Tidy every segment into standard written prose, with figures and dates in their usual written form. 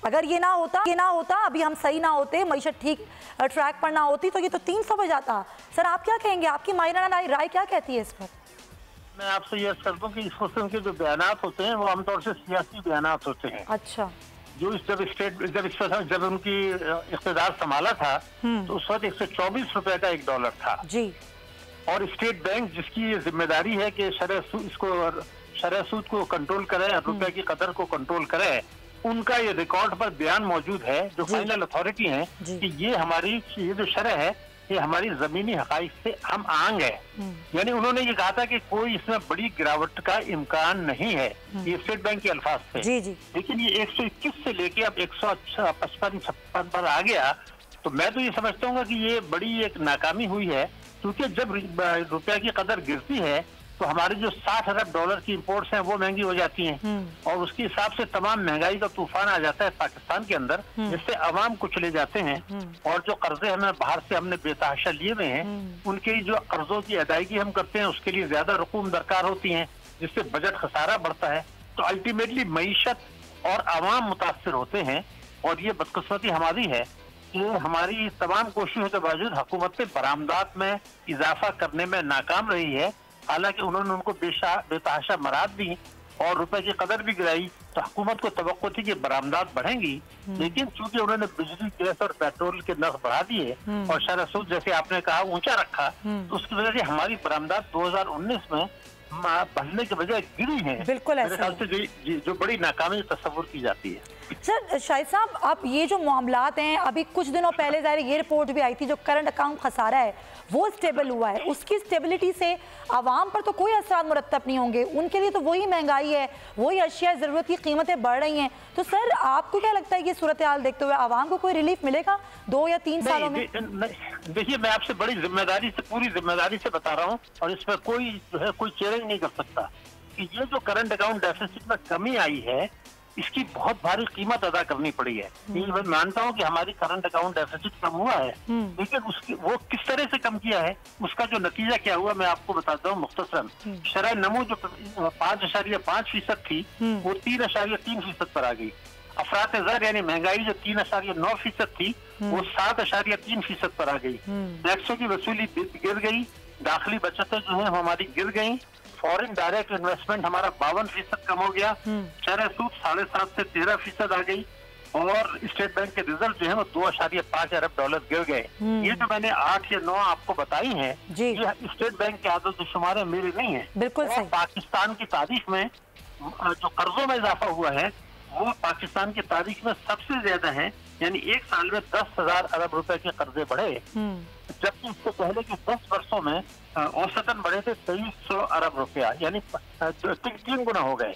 अगर ये ना होता अभी हम सही ना होते, मईशत ठीक ट्रैक पर ना होती तो ये तो 300 पे जाता। सर आप क्या कहेंगे, आपकी मायराना राय क्या कहती है इस पर? मैं आपसे यह कर दूं कि इस किस्म के जो बयानात होते हैं वो आमतौर से सियासी बयानात होते हैं। अच्छा। जो जब उनकी इख्तिदार संभाला था तो उस वक्त 124 रुपए का $1 था जी। और स्टेट बैंक जिसकी ये जिम्मेदारी है कि शरह सूद को कंट्रोल करे, रुपए की कदर को कंट्रोल करे, उनका ये रिकॉर्ड पर बयान मौजूद है जो फाइनल अथॉरिटी है कि ये जो शरह है ये हमारी जमीनी हकाइक से हम आंग है। यानी उन्होंने ये कहा था कि कोई इसमें बड़ी गिरावट का इम्कान नहीं है, ये स्टेट बैंक के अल्फाज थे। जी जी। लेकिन ये 121 से लेके अब 155-56 पर आ गया, तो मैं तो ये समझता हूँ कि ये बड़ी एक नाकामी हुई है, क्योंकि जब रुपया की कदर गिरती है तो हमारी जो $60 अरब की इंपोर्ट्स हैं वो महंगी हो जाती हैं और उसके हिसाब से तमाम महंगाई का तूफान आ जाता है पाकिस्तान के अंदर, जिससे अवाम कुचले जाते हैं और जो कर्जे हमें बाहर से हमने बेतहाशा लिए हुए हैं उनके जो कर्जों की अदायगी हम करते हैं उसके लिए ज्यादा रकूम दरकार होती है, जिससे बजट खसारा बढ़ता है। तो अल्टीमेटली मईशत और अवाम मुतासर होते हैं और ये बदकिस्मती हमारी है कि हमारी तमाम कोशिशों के बावजूद हुकूमत बरामदात में इजाफा करने में नाकाम रही है। हालांकि उन्होंने उनको बेतहाशा मराद दी और रुपए की कदर भी गिराई, तो हुकूमत को तवक्को थी कि बरामदात बढ़ेंगी, लेकिन चूंकि उन्होंने बिजली, गैस और पेट्रोल के नर्ख बढ़ा दिए और शरह सूद जैसे आपने कहा ऊंचा रखा, तो उसकी वजह से हमारी बरामदात 2019 में बढ़ने के बजाय गिरी है। बिल्कुल मेरे ख्याल से जो बड़ी नाकामी तस्वुर की जाती है। सर शाहिद साहब, आप ये जो मामलात हैं, अभी कुछ दिनों पहले ज़ाहिर ये रिपोर्ट भी आई थी जो करंट अकाउंट खसारा है वो स्टेबल हुआ है, उसकी स्टेबिलिटी से आवाम पर तो कोई असरात मुरतब नहीं होंगे, उनके लिए तो वही महंगाई है, वही अशिया ज़रूरत की कीमतें बढ़ रही हैं। तो सर आपको क्या लगता है ये सूरत हाल देखते हुए आवाम को कोई रिलीफ मिलेगा 2 या 3 सालों में? देखिए, मैं आपसे बड़ी जिम्मेदारी से, पूरी जिम्मेदारी से बता रहा हूँ और इसमें कोई जो है कोई चैलेंज नहीं कर सकता कि ये जो करंट अकाउंट डेफिसिट में कमी आई है इसकी बहुत भारी कीमत अदा करनी पड़ी है। मैं मानता हूँ कि हमारी करंट अकाउंट डेफिसिट कम हुआ है, लेकिन उसकी वो किस तरह से कम किया है उसका जो नतीजा क्या हुआ मैं आपको बताता हूँ मुख्तसरन। शरह नमू जो 5.5% थी वो 3.3% पर आ गई। अफरात ज़र यानी महंगाई जो 3.9% थी वो 7.3% पर आ गई। टैक्सों की वसूली गिर गई, दाखिली बचतें जो है हमारी गिर गई, फॉरेन डायरेक्ट इन्वेस्टमेंट हमारा 52% कम हो गया, शरह सूद 7.5 से 13% आ गई और स्टेट बैंक के रिजल्ट जो है वो $2.5 अरब गिर गए। ये जो मैंने 8 या 9 आपको बताई हैं ये स्टेट बैंक के आदत शुमार मेरे नहीं है। बिल्कुल सही। पाकिस्तान की तारीख में जो कर्जों में इजाफा हुआ है वो पाकिस्तान की तारीख में सबसे ज्यादा है, यानी एक साल में 10,000 अरब रुपए के कर्जे बढ़े, जबकि इससे पहले के 10 वर्षों में औसतन बढ़े थे 2300 अरब रुपया, यानी 3 गुना हो गए।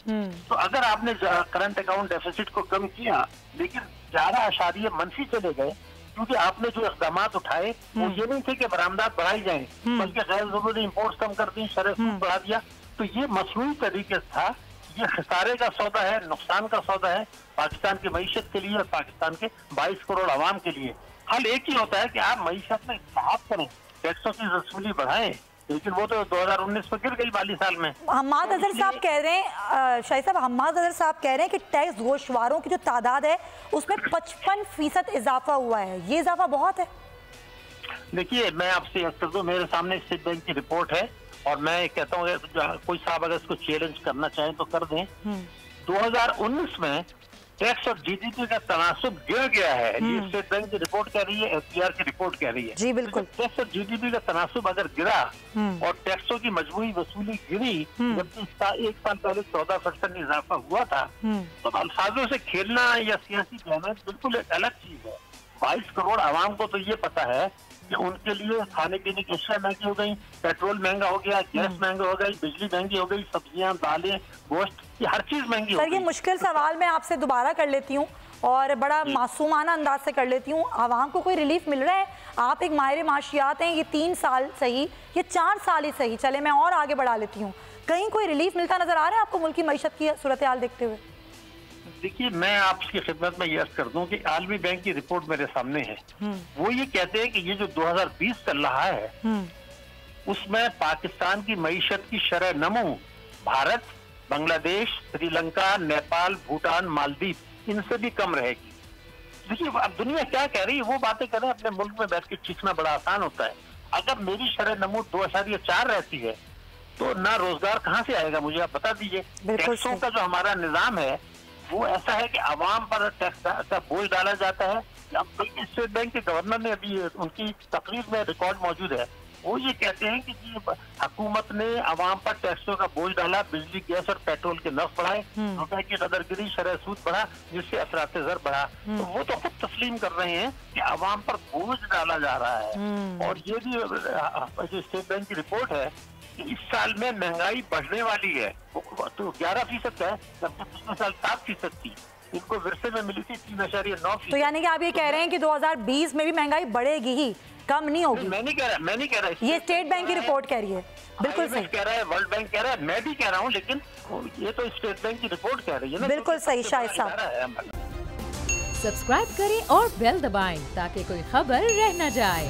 तो अगर आपने करंट अकाउंट डेफिसिट को कम किया लेकिन 11 मनफी चले गए, क्योंकि आपने जो इक़दाम उठाए वो ये नहीं थे कि बरामदात बढ़ाई जाए, बल्कि गैर जरूरी इम्पोर्ट कम कर दी, शरह सूद बढ़ा दिया। तो ये मसनूई तरीके से था, ये खसारे का सौदा है, नुकसान का सौदा है पाकिस्तान की मईशत के लिए और पाकिस्तान के 22 करोड़ आवाम के लिए। हल एक ही होता है कि आप मईशत में इस्तेमाल करें, टैक्सों की वसूली बढ़ाएं, लेकिन वो तो 2019 में गिर गई 42 साल में। हम्माद अजहर साहब कह रहे हैं, शाहिद साहब हम्माद अजहर साहब कह रहे हैं कि टैक्स गोशवारों की जो तादाद है उसमें 55% इजाफा हुआ है, ये इजाफा बहुत है। देखिए, मैं आपसे कर दूं, मेरे सामने स्टेट बैंक की रिपोर्ट है और मैं कहता हूँ कोई साहब अगर इसको चैलेंज करना चाहें तो कर दें। 2019 में टैक्स और जीडीपी का तनासुब गिर गया है, ये स्टेट बैंक की रिपोर्ट कह रही है, एफटीआर की रिपोर्ट कह रही है। जी बिल्कुल। टैक्स और जीडीपी का तनासुब अगर गिरा और टैक्सों की मजमूई वसूली गिरी, जबकि इसका एक साल पहले 14% इजाफा हुआ था, तो अल्फाजों से खेलना या सियासी बयान बिल्कुल एक अलग चीज है। 22 करोड़ आवाम को तो ये पता है कि उनके लिए खाने पीने की अशिया महंगी हो गई, पेट्रोल महंगा हो गया, गैस महंगा हो गई, बिजली महंगी हो गई, सब्जियां, दालें, गोश्त, ये हर चीज महंगी हो गई। सर ये मुश्किल सवाल मैं आपसे दोबारा कर लेती हूँ और बड़ा मासूमाना अंदाज से कर लेती हूँ, आवाम को कोई रिलीफ मिल रहा है? आप एक माहिर माशियात हैं, ये 3 साल सही, ये 4 साल ही सही, चले मैं और आगे बढ़ा लेती हूँ, कहीं कोई रिलीफ मिलता नजर आ रहा है आपको मुल्क की मईशत की सूरत हाल देखते हुए? देखिए, मैं आपकी खिदमत में ये अर्ज कर दूं कि आलमी बैंक की रिपोर्ट मेरे सामने है। वो ये कहते हैं कि ये जो 2020 चल रहा है उसमें पाकिस्तान की मईशत की शरह नमू भारत, बांग्लादेश, श्रीलंका, नेपाल, भूटान, मालदीव इनसे भी कम रहेगी। देखिए अब दुनिया क्या कह रही है वो बातें करें, अपने मुल्क में बैठ के खींचना बड़ा आसान होता है। अगर मेरी शरह नमूद 2.4 रहती है तो ना रोजगार कहाँ से आएगा, मुझे आप बता दीजिए। टैक्सों का जो हमारा निजाम है वो ऐसा है कि आवाम पर टैक्स का बोझ डाला जाता है। बल्कि स्टेट बैंक के गवर्नर ने अभी उनकी तकरीर में रिकॉर्ड मौजूद है, वो ये कहते हैं कि हुकूमत ने आवाम पर टैक्सों का बोझ डाला, बिजली गैस और पेट्रोल के नर्ख बढ़ाए, रुपए की कदर गिरी, शरह सूद बढ़ा, जिससे असरात ज़र बढ़ा। तो वो तो खुद तस्लीम कर रहे हैं कि आवाम पर बोझ डाला जा रहा है। और ये भी जो स्टेट बैंक की रिपोर्ट है कि इस साल में महंगाई बढ़ने वाली है, तो 11% है, जबकि पिछले साल 7% थी। इनको विरसे में मिली थी 3.9%। तो यानी कि आप ये कह रहे हैं कि 2020 में भी महंगाई बढ़ेगी ही, कम नहीं होगी? मैं नहीं कह रहा ये स्टेट बैंक की रिपोर्ट कह रही है। बिल्कुल सही कह रहा है, वर्ल्ड बैंक कह रहा है, मैं भी कह रहा हूँ, लेकिन ये तो स्टेट बैंक की रिपोर्ट कह रही है ना। बिल्कुल सही शाहिद साहब। सब्सक्राइब करें और बेल दबाएं ताकि कोई खबर रह न जाए।